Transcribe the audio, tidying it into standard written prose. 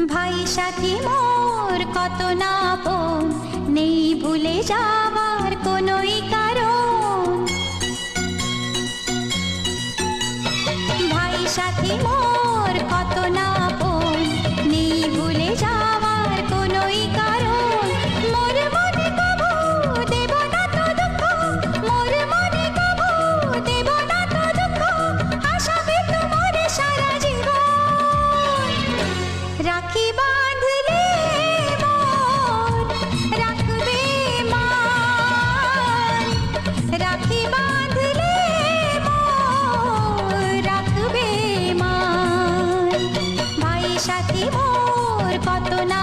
ভাই সাথী মোর কত না আপন, নেই ভুলে যাবার কোনোই কারণ। ভাই সাথী মোর কত না আপন, নেই ভুলে যাবার কোনোই কারণ। মোর মনে কবু দেব না তো দুঃখ, মোর মনে কবু দেব না তো দুঃখ, আশাবে তোমার সারা জীবন। রাখি বাঁধলে মোর রাখবে মান, রাখি বাঁধলে মোর রাখবে মান। ভাই সাথী মোর কত না